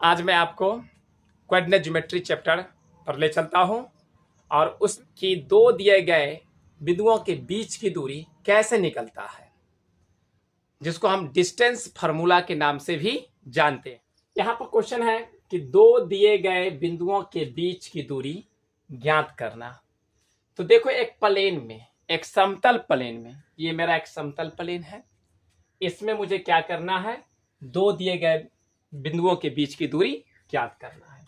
आज मैं आपको कोऑर्डिनेट ज्योमेट्री चैप्टर पर ले चलता हूं और उसकी दो दिए गए बिंदुओं के बीच की दूरी कैसे निकलता है, जिसको हम डिस्टेंस फार्मूला के नाम से भी जानते हैं। यहाँ पर क्वेश्चन है कि दो दिए गए बिंदुओं के बीच की दूरी ज्ञात करना। तो देखो, एक प्लेन में, एक समतल प्लेन में, ये मेरा एक समतल प्लेन है, इसमें मुझे क्या करना है, दो दिए गए बिंदुओं के बीच की दूरी ज्ञात करना है।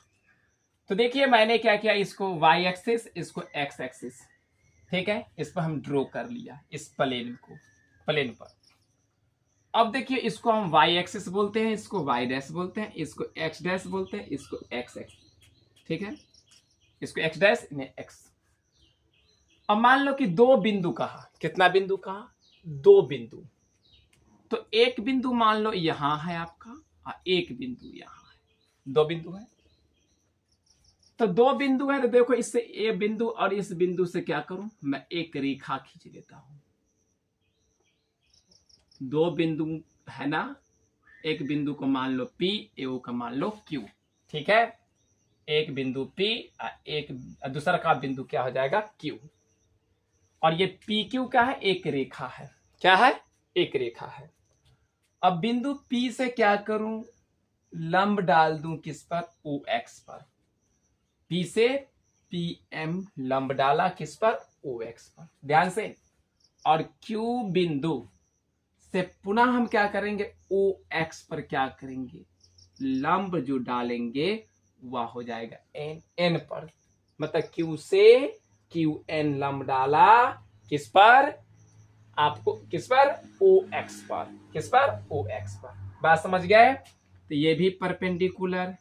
तो देखिए मैंने क्या किया, इसको y एक्सिस, इसको x एक्सिस, ठीक है, इस पर हम ड्रॉ कर लिया इस प्लेन को, प्लेन पर। अब देखिए इसको हम y एक्सिस बोलते हैं, इसको y डैश बोलते हैं, इसको x डैश बोलते हैं, इसको x एक्सिस, ठीक है, इसको x डैश, इन्हें x। अब मान लो कि दो बिंदु कहा, कितना बिंदु कहा, दो बिंदु। तो एक बिंदु मान लो यहां है आपका और एक बिंदु यहां है, दो बिंदु है। तो दो बिंदु है तो देखो, इससे ए बिंदु और इस बिंदु से क्या करूं, मैं एक रेखा खींच लेता हूं। दो बिंदु है ना, एक बिंदु को मान लो P, एओ का मान लो Q, ठीक है, एक बिंदु P और एक दूसरा का बिंदु क्या हो जाएगा, Q। और ये PQ क्या है, एक रेखा है, क्या है, एक रेखा है। अब बिंदु P से क्या करूं, लंब डाल दूं किस पर, OX पर। P से PM लंब डाला किस पर, OX पर, ध्यान से। और Q बिंदु से पुनः हम क्या करेंगे, OX पर क्या करेंगे, लंब जो डालेंगे वह हो जाएगा N पर। मतलब Q से QN लंब डाला किस पर, आपको किस पर, OX पर, किस पर, OX पर। बात समझ गए। तो ये भी परपेंडिकुलर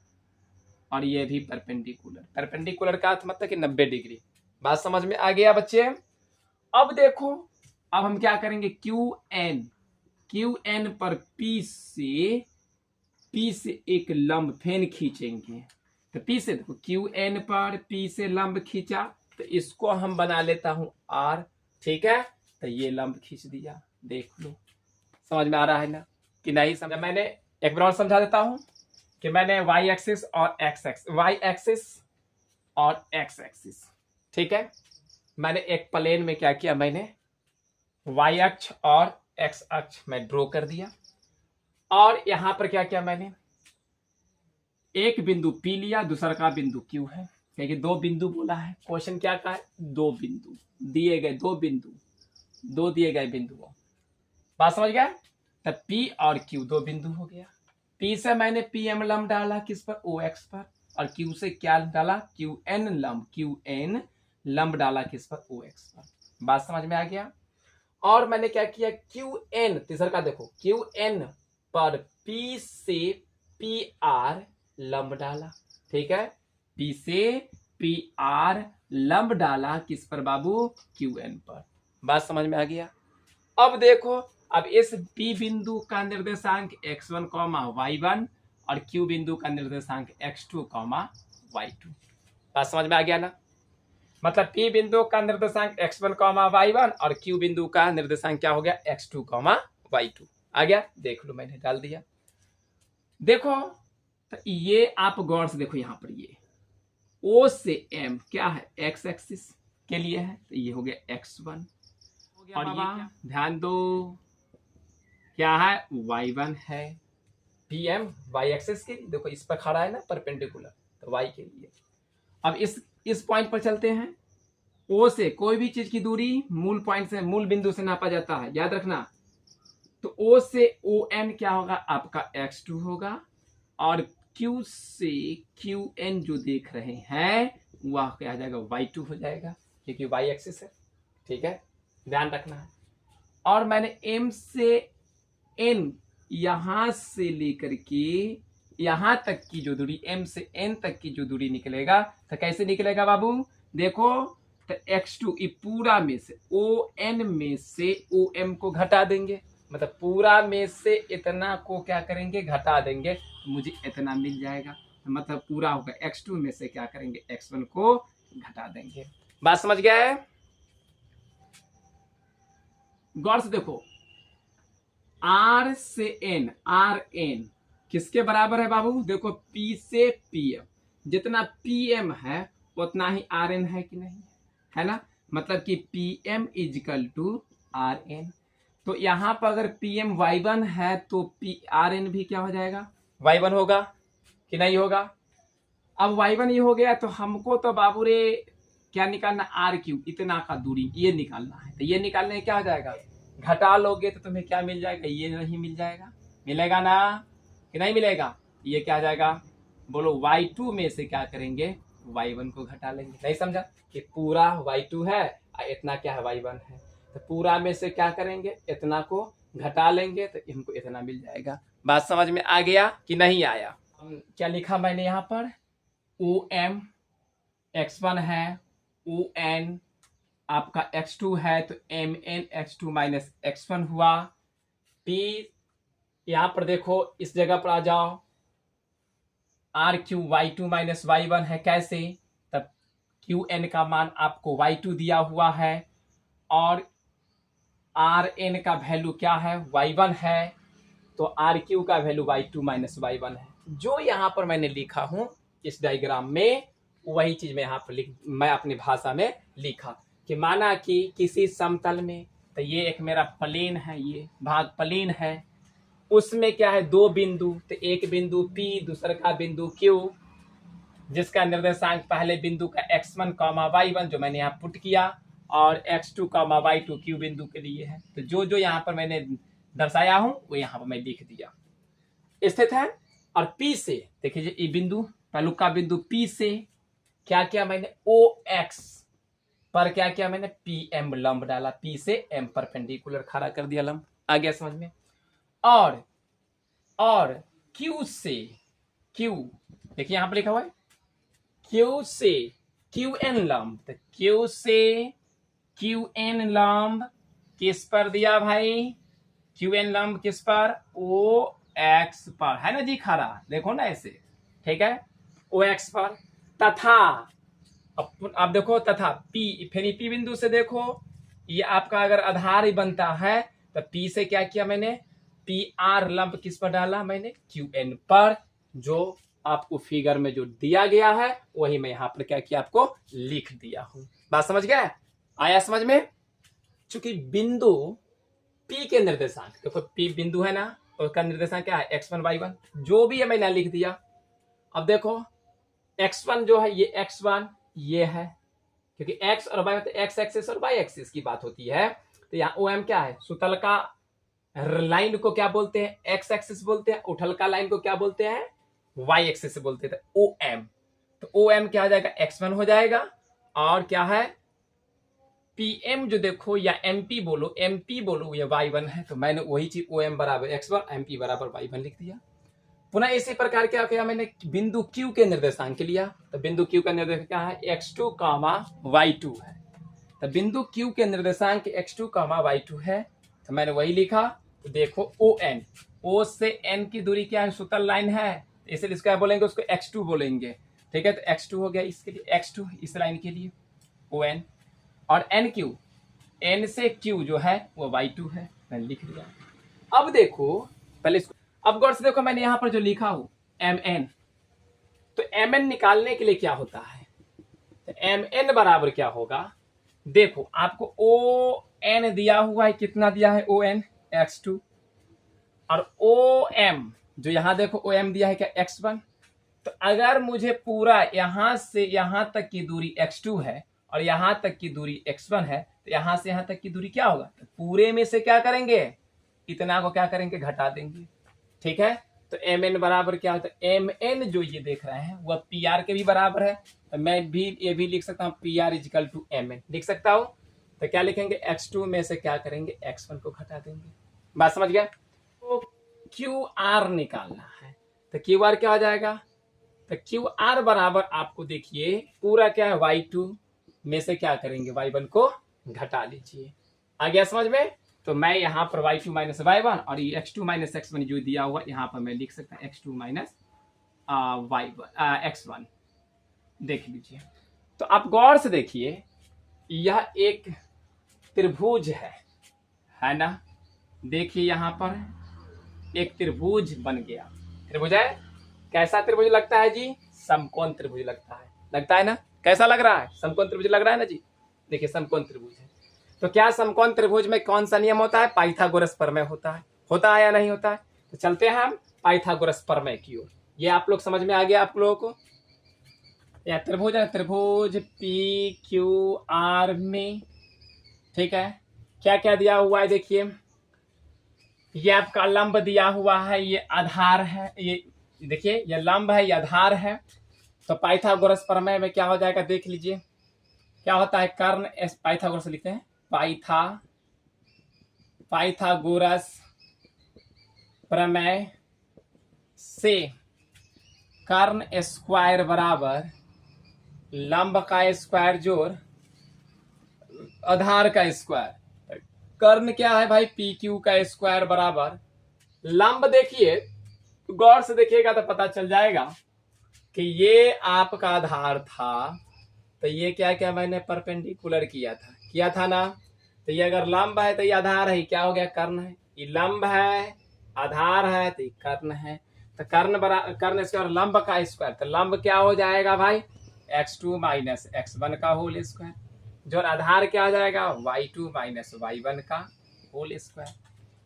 और ये भी परपेंडिकुलर। परपेंडिकुलर का अर्थ मतलब कि 90 डिग्री। बात समझ में आ गया बच्चे। अब देखो, अब हम क्या करेंगे, QN पर P से एक लंब फेन खींचेंगे। तो P से देखो, QN पर P से लंब खींचा, तो इसको हम बना लेता हूं R, ठीक है। तो ये लंब खींच दिया, देख लो, समझ में आ रहा है ना कि नहीं समझा। मैंने एक बार और समझा देता हूं कि मैंने y एक्सिस और x एक्सिस, y एक्सिस और x एक्सिस, ठीक है, मैंने एक प्लेन में क्या किया, मैंने y अक्ष और x अक्ष में ड्रॉ कर दिया। और यहां पर क्या किया, मैंने एक बिंदु P लिया, दूसरा का बिंदु Q है, क्योंकि दो बिंदु बोला है। क्वेश्चन क्या का है, दो बिंदु दिए गए, दो बिंदु, दो दिए गए बिंदुओं। बात समझ गया। तब P और Q दो बिंदु हो गया। P से मैंने PM लंब डाला किस पर, OX पर। और Q से क्या डाला, QN लंब डाला किस पर, OX पर। बात समझ में आ गया। और मैंने क्या किया, QN, तीसरा का देखो, QN पर P से PR लंब डाला, ठीक है, P से PR लंब डाला किस पर बाबू, QN पर। बात समझ में आ गया। अब देखो, अब इस P बिंदु का निर्देशांक x1, y1 और Q बिंदु का निर्देशांक x2, y2। बात समझ में आ गया ना। मतलब P बिंदु का निर्देशांक x1, y1 और Q बिंदु का निर्देशांक क्या हो गया, x2, y2 आ गया। देख लो, मैंने डाल दिया। देखो, तो ये आप गौर से देखो, यहां पर ये O से M क्या है, x एक्सिस के लिए है, तो ये हो गया x1। और ये ध्यान दो, क्या है, y1 है। PM y एक्सिस के लिए, देखो इस पर खड़ा है ना परपेंडिकुलर, तो y के लिए। अब इस पॉइंट पर चलते हैं। O से कोई भी चीज की दूरी मूल पॉइंट से, मूल बिंदु से नापा जाता है, याद रखना। तो O से ON क्या होगा, आपका x2 होगा। और Q से QN जो देख रहे हैं वह क्या आ जाएगा, y2 हो जाएगा, क्योंकि y एक्सिस है, ठीक है, ध्यान रखना है। और मैंने M से N, यहां से लेकर के यहां तक की जो दूरी, M से N तक की जो दूरी निकलेगा, तो कैसे निकलेगा बाबू, देखो, तो x2 पूरा में से ON में से OM को घटा देंगे, मतलब पूरा में से इतना को क्या करेंगे, घटा देंगे, तो मुझे इतना मिल जाएगा। तो मतलब पूरा होगा, x2 में से क्या करेंगे, x1 को घटा देंगे। बात समझ गया है। गौर से देखो, R से N, RN, किसके बराबर है बाबू? देखो P से PM, जितना PM है उतना ही RN है कि नहीं, है ना? मतलब कि PM इजिकल टू RN। तो यहाँ पर अगर PM Y1 है तो RN भी क्या हो जाएगा? Y1 होगा कि नहीं होगा? अब Y1 ये हो गया तो हमको तो बाबू रे क्या निकालना? RQ, इतना का दूरी ये निकालना है। तो ये निकालने क्या हो जाएगा? घटा लोगे तो तुम्हें क्या मिल जाएगा? ये नहीं मिल जाएगा, मिलेगा ना कि नहीं मिलेगा? ये क्या आ जाएगा? बोलो Y2 में से क्या करेंगे? Y1 को घटा लेंगे। नहीं समझा कि पूरा Y2 है और इतना क्या है? Y1 है। तो पूरा में से क्या करेंगे? इतना को घटा लेंगे तो हमको इतना मिल जाएगा। बात समझ में आ गया कि नहीं आया? क्या लिखा मैंने यहाँ पर? OM x1 है, ON आपका x2 है, तो MN x2 माइनस x1 हुआ। P यहाँ पर देखो इस जगह पर आ जाओ, RQ Y2 माइनस Y1 है। कैसे? तब QN का मान आपको Y2 दिया हुआ है और RN का वैल्यू क्या है? Y1 है। तो RQ का वैल्यू Y2 माइनस Y1 है। जो यहाँ पर मैंने लिखा हूं इस डायग्राम में, वही चीज मैं यहाँ पर मैं अपनी भाषा में लिखा कि माना कि किसी समतल में, तो ये एक मेरा प्लेन है, ये भाग प्लेन है, उसमें क्या है? दो बिंदु, तो एक बिंदु P, दूसरा का बिंदु Q, जिसका निर्देशांक पहले बिंदु का x1, y1 जो मैंने यहाँ पुट किया और x2, y2 Q बिंदु के लिए है। तो जो जो यहाँ पर मैंने दर्शाया हूं वो यहाँ पर मैं लिख दिया, स्थित है। और P से देखिए ये बिंदु, पहलू का बिंदु P से क्या किया मैंने? OX पर क्या किया मैंने? PM लंब डाला, P से M परपेंडिकुलर खड़ा कर दिया लंब। आ गया समझ में? और Q से Q, देखिए यहां पर लिखा हुआ है Q से QN लंब, तो Q से QN लंब किस पर दिया भाई? QN लंब किस पर? OX पर, है ना जी खड़ा, देखो ना ऐसे, ठीक है, OX पर। तथा अब देखो तथा P, फिर P बिंदु से देखो, ये आपका अगर आधार ही बनता है तो P से क्या किया मैंने? PR लंब किस पर डाला मैंने? QN पर, जो आपको फिगर में जो दिया गया है वही मैं यहाँ पर क्या किया? आपको लिख दिया हूं। बात समझ गए? आया समझ में? चूंकि बिंदु P के निर्देशांक, देखो P बिंदु है ना, तो उसका निर्देशांक क्या है? x1 y1, जो भी है मैंने लिख दिया। अब देखो x1 जो है ये x1 ये है, क्योंकि x और y मतलब x एक्सिस और y एक्सिस की बात होती है। तो यहाँ OM क्या है? सुतल का लाइन को क्या बोलते हैं? x एक्सिस बोलते हैं। उठल का लाइन को क्या बोलते हैं? y एक्सिस बोलते हैं। OM, तो OM क्या हो जाएगा? x1 हो जाएगा। और क्या है? PM जो देखो या MP बोलो, MP बोलो, ये y1 है, तो मैंने वही चीज OM बराबर x1, MP बराबर y1 लिख दिया। पुनः इसी प्रकार क्या किया मैंने? बिंदु Q के निर्देशांक लिया, तो बिंदु Q का निर्देशांक क्या है? x2, y2 है। तो बिंदु Q के निर्देशांक x2, y2 है, तो मैंने वही लिखा। तो देखो ON, O से N की दूरी क्या है? सुतल लाइन है, इसलिए इसको क्या बोलेंगे? उसको x2 बोलेंगे, ठीक है। तो x2 हो गया इसके लिए, x2 इस लाइन के लिए ON। और NQ, N से Q जो है वो y2 है, मैंने लिख दिया। अब देखो पहले इसको, अब गौर से देखो मैंने यहां पर जो लिखा हूं MN, तो MN निकालने के लिए क्या होता है? तो MN बराबर क्या होगा? देखो आपको ON दिया हुआ है, कितना दिया है? ON x2, और OM जो यहां देखो OM दिया है क्या? x1। तो अगर मुझे पूरा यहां से यहां तक की दूरी x2 है और यहां तक की दूरी x1 है, तो यहां से यहां तक की दूरी क्या होगा? तो पूरे में से क्या करेंगे? इतना को क्या करेंगे? घटा देंगे, ठीक है। तो MN बराबर क्या होता है? MN जो ये देख रहे हैं वह PR के भी बराबर है, तो मैं भी ये भी लिख सकता हूँ PR इजिकल टू MN लिख सकता हूँ। तो क्या लिखेंगे? x2 में से क्या करेंगे? x1 को घटा देंगे। बात समझ गया? तो QR निकालना है, तो QR क्या हो जाएगा? तो QR बराबर आपको देखिए पूरा क्या है? y2 में से क्या करेंगे? y1 को घटा लीजिए। आ गया समझ में? तो मैं यहाँ पर y2 माइनस y1 और ये x2 माइनस x1 जो दिया हुआ यहाँ पर मैं लिख सकता हूँ x2 माइनस x1, देख लीजिए। तो आप गौर से देखिए, यह एक त्रिभुज है ना? देखिए यहाँ पर एक त्रिभुज बन गया, त्रिभुज है। कैसा त्रिभुज लगता है जी? समकोण त्रिभुज लगता है ना? कैसा लग रहा है? समकोण त्रिभुज लग रहा है ना जी। देखिए समकोण त्रिभुज है। तो क्या समकोण त्रिभुज में कौन सा नियम होता है? पाइथागोरस प्रमेय होता है या नहीं होता है? तो चलते हैं हम पाइथागोरस प्रमेय की ओर। ये आप लोग समझ में आ गया आप लोगों को? या त्रिभुज है, त्रिभुज पी क्यू आर में, ठीक है, क्या क्या दिया हुआ है देखिए। ये आपका लंब दिया हुआ है, ये आधार है, ये देखिए ये लंब है, ये आधार है। तो पाइथागोरस प्रमेय में क्या हो जाएगा देख लीजिए। क्या होता है? कर्ण पाइथागोरस लिखते हैं, पाइथागोरस प्रमेय से कर्ण स्क्वायर बराबर लंब का स्क्वायर जोड़ आधार का स्क्वायर। कर्ण क्या है भाई? पी क्यू का स्क्वायर बराबर लंब। देखिए गौर से देखिएगा तो पता चल जाएगा कि ये आपका आधार था, तो ये क्या क्या मैंने परपेंडिकुलर किया था ना। तो ये अगर लंब है तो ये आधार है, क्या हो गया? कर्ण है। ये लंब है, आधार है, तो ये कर्ण है। तो कर्ण स्क्वायर लंब का स्क्वायर, तो लंब क्या हो जाएगा भाई? x2 माइनस x1 का होल स्क्वायर। जो आधार क्या हो जाएगा? y2 माइनस y1 का होल स्क्वायर।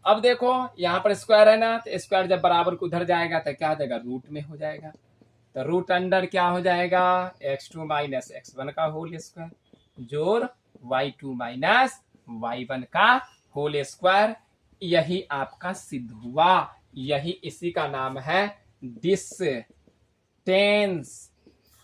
अब देखो यहाँ पर स्क्वायर है ना, तो स्क्वायर जब बराबर को उधर जाएगा तो क्या हो जाएगा? रूट में हो जाएगा। तो रूट अंडर क्या हो जाएगा? x2 माइनस x1 का होल स्क्वायर जोड़ y2 माइनस y1 का होल स्क्वायर। यही आपका सिद्ध हुआ। यही इसी का नाम है distance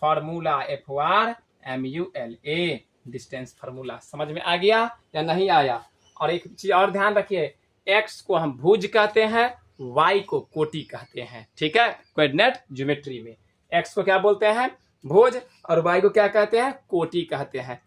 formula, FRMULA, distance formula. समझ में आ गया या नहीं आया? और एक चीज और ध्यान रखिए, x को हम भुज कहते हैं, y को कोटि कहते हैं, ठीक है, कोऑर्डिनेट ज्योमेट्री में। x को क्या बोलते हैं? भुज, और y को क्या कहते हैं? कोटि कहते हैं।